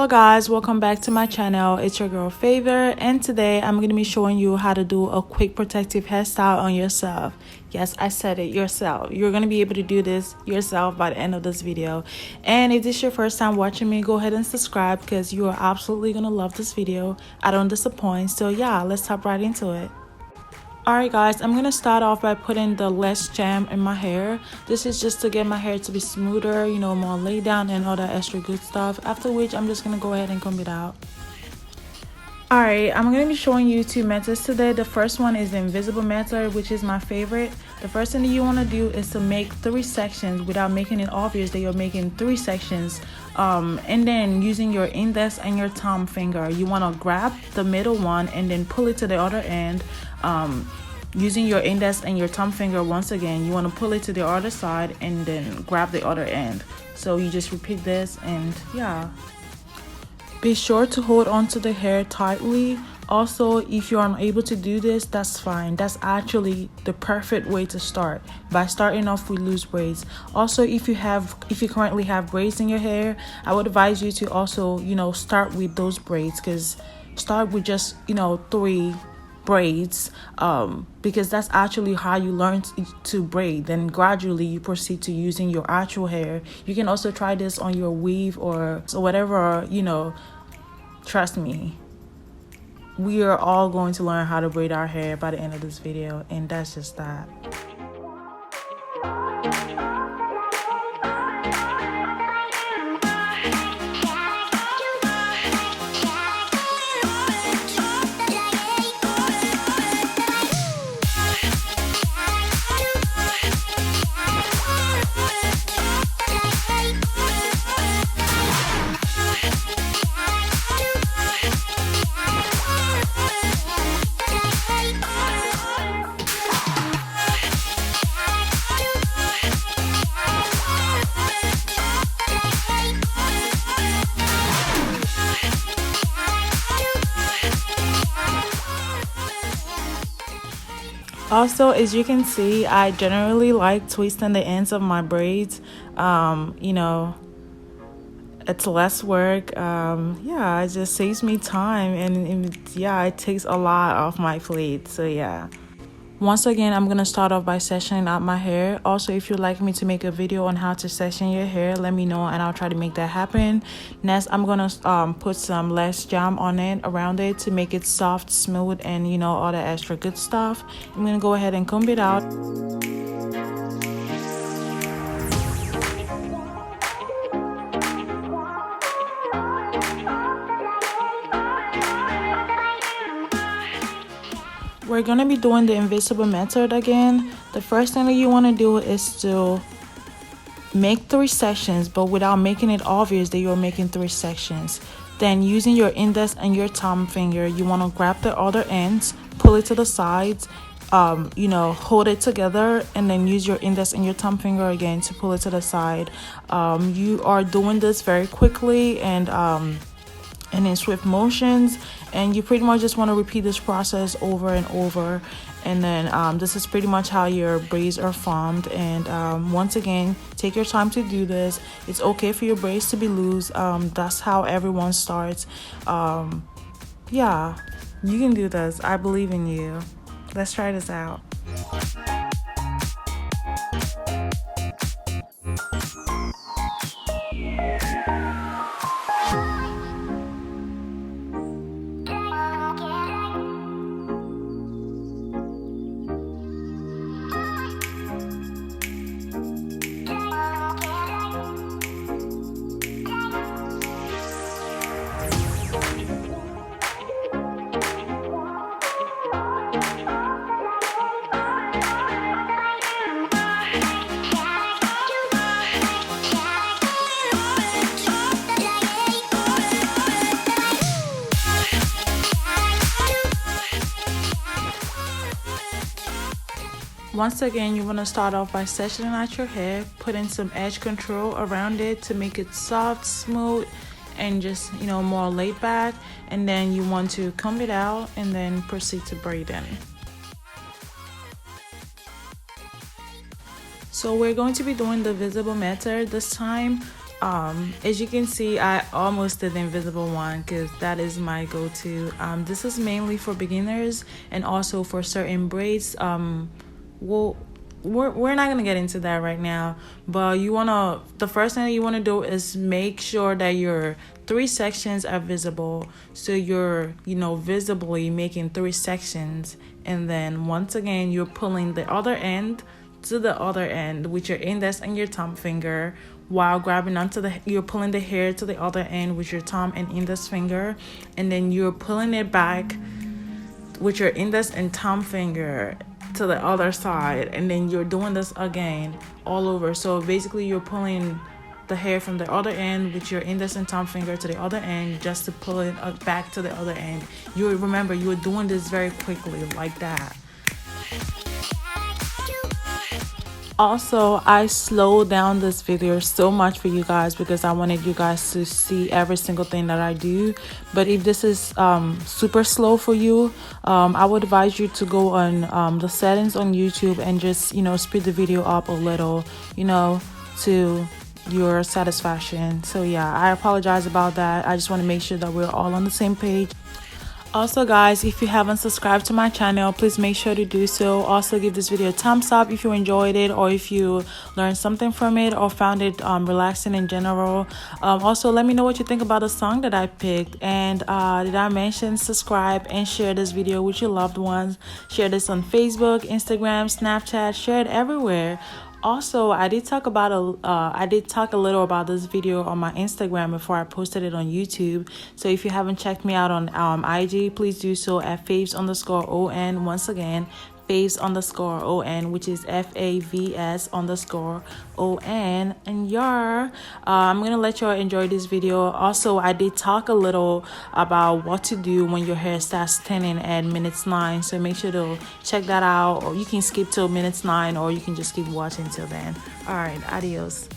Hello guys, welcome back to my channel. It's your girl Favor, and today I'm going to be showing you how to do a quick protective hairstyle on yourself. Yes, I said it, yourself. You're going to be able to do this yourself by the end of this video. And if this is your first time watching me, go ahead and subscribe because you are absolutely going to love this video. I don't disappoint. So yeah, let's hop right into it. Alright guys, I'm going to start off by putting the less jam in my hair. This is just to get my hair to be smoother, you know, more laid down and all that extra good stuff. After which, I'm just going to go ahead and comb it out. Alright, I'm going to be showing you two methods today. The first one is the invisible method, which is my favorite. The first thing that you want to do is to make 3 sections without making it obvious that you're making 3 sections. And then using your index and your thumb finger, you want to grab the middle one and then pull it to the other end. Using your index and your thumb finger, once again, you want to pull it to the other side and then grab the other end. So you just repeat this, and yeah. Be sure to hold on to the hair tightly. Also, if you're unable to do this, that's fine. That's actually the perfect way to start, by starting off with loose braids. Also, if you currently have braids in your hair, I would advise you to also, you know, start with those braids, because start with just, you know, 3 braids, because that's actually how you learn to braid. Then gradually you proceed to using your actual hair. You can also try this on your weave or whatever, you know. Trust me, we are all going to learn how to braid our hair by the end of this video, and that's just that. Also, as you can see, I generally like twisting the ends of my braids. You know, it's less work. Yeah, it just saves me time, and yeah, it takes a lot off my plate. So yeah. Once again, I'm going to start off by sectioning out my hair. Also, if you'd like me to make a video on how to section your hair, let me know and I'll try to make that happen. Next, I'm going to put some less jam on it, around it, to make it soft, smooth, and, you know, all the extra good stuff. I'm going to go ahead and comb it out. We're going to be doing the invisible method again. The first thing that you want to do is to make 3 sections, but without making it obvious that you're making 3 sections. Then using your index and your thumb finger, you want to grab the other ends, pull it to the sides, you know, hold it together, and then use your index and your thumb finger again to pull it to the side. You are doing this very quickly and in swift motions, and you pretty much just want to repeat this process over and over. And then this is pretty much how your braids are formed. And once again, take your time to do this. It's okay for your braids to be loose. That's how everyone starts. Yeah, you can do this. I believe in you. Let's try this out. Once again, you want to start off by sectioning out your hair, putting some edge control around it to make it soft, smooth, and just, you know, more laid back. And then you want to comb it out and then proceed to braiding. So we're going to be doing the visible method this time. As you can see, I almost did the invisible one because that is my go-to. This is mainly for beginners and also for certain braids. Well, we're not gonna get into that right now, but the first thing that you wanna do is make sure that your 3 sections are visible. So you're, visibly making 3 sections, and then once again you're pulling the other end to the other end with your index and your thumb finger, while grabbing onto you're pulling the hair to the other end with your thumb and index finger, and then you're pulling it back with your index and thumb finger to the other side, and then you're doing this again all over. So basically you're pulling the hair from the other end with your index and thumb finger to the other end just to pull it back to the other end. You remember, you were doing this very quickly like that. Also, I slowed down this video so much for you guys because I wanted you guys to see every single thing that I do. But if this is super slow for you, I would advise you to go on the settings on YouTube and just, speed the video up a little, to your satisfaction. So yeah, I apologize about that. I just want to make sure that we're all on the same page. Also guys, if you haven't subscribed to my channel, please make sure to do so. Also give this video a thumbs up if you enjoyed it, or if you learned something from it or found it relaxing in general. Also let me know what you think about the song that I picked, and did I mention subscribe and share this video with your loved ones. Share this on Facebook, Instagram, Snapchat, share it everywhere. Also, I did talk a little about this video on my Instagram before I posted it on YouTube. So if you haven't checked me out on IG, please do so at faves_on. Once again, faves_on, which is FAVS_on. And I'm gonna let y'all enjoy this video. Also, I did talk a little about what to do when your hair starts thinning at minutes 9, so make sure to check that out, or you can skip till minutes 9, or you can just keep watching till then. All right, adios.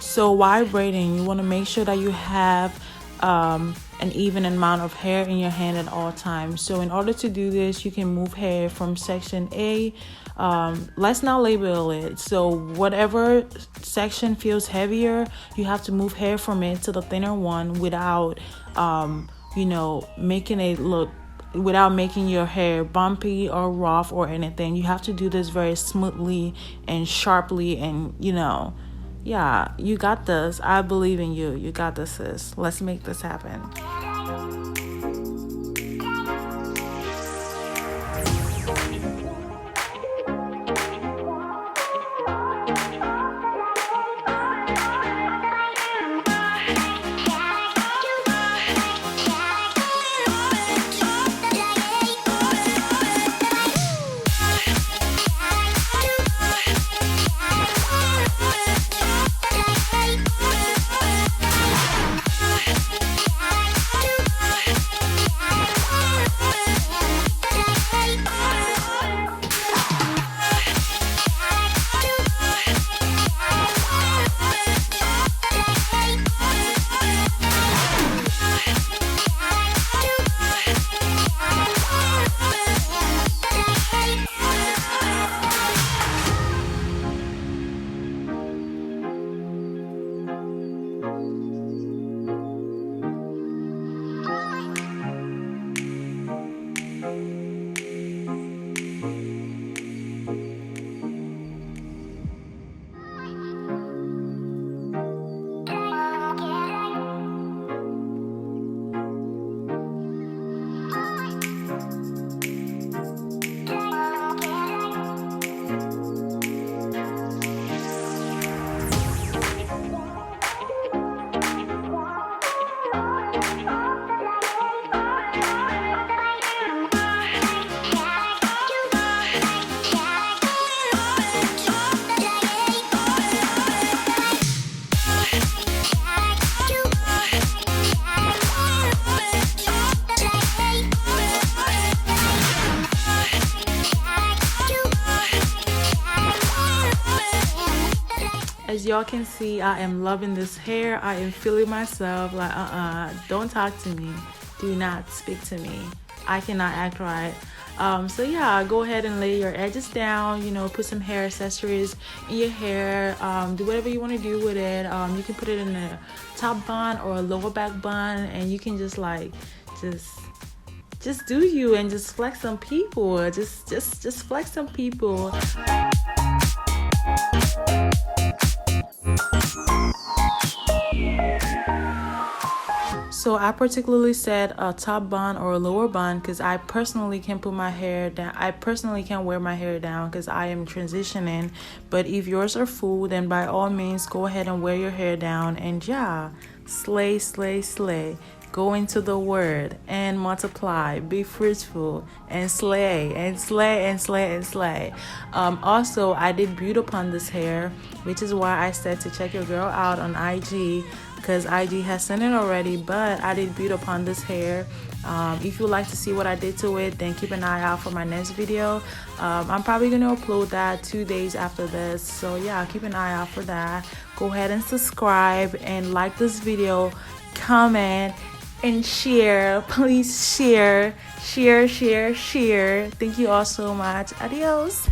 So while braiding, you want to make sure that you have an even amount of hair in your hand at all times. So in order to do this, you can move hair from section A. Let's not label it. So whatever section feels heavier, you have to move hair from it to the thinner one without, making it look, without making your hair bumpy or rough or anything. You have to do this very smoothly and sharply, and yeah, you got this. I believe in you. You got this, sis. Let's make this happen. as y'all can see, I am loving this hair. I am feeling myself. Like, don't talk to me. Do not speak to me. I cannot act right. So yeah, go ahead and lay your edges down, you know, put some hair accessories in your hair, do whatever you want to do with it. You can put it in a top bun or a lower back bun, and you can just like just do you and just flex some people. Just flex some people. So I particularly said a top bun or a lower bun because I personally can put my hair down. I personally can wear my hair down because I am transitioning. But if yours are full, then by all means go ahead and wear your hair down, and yeah, slay, slay, slay. Go into the word and multiply, be fruitful, and slay, and slay, and slay, and slay. Also, I did beauty upon this hair, which is why I said to check your girl out on IG, because IG has sent it already, but I did beauty upon this hair. If you'd like to see what I did to it, then keep an eye out for my next video. I'm probably going to upload that 2 days after this, so yeah, keep an eye out for that. Go ahead and subscribe and like this video, comment, and share. Please share. Thank you all so much. Adios.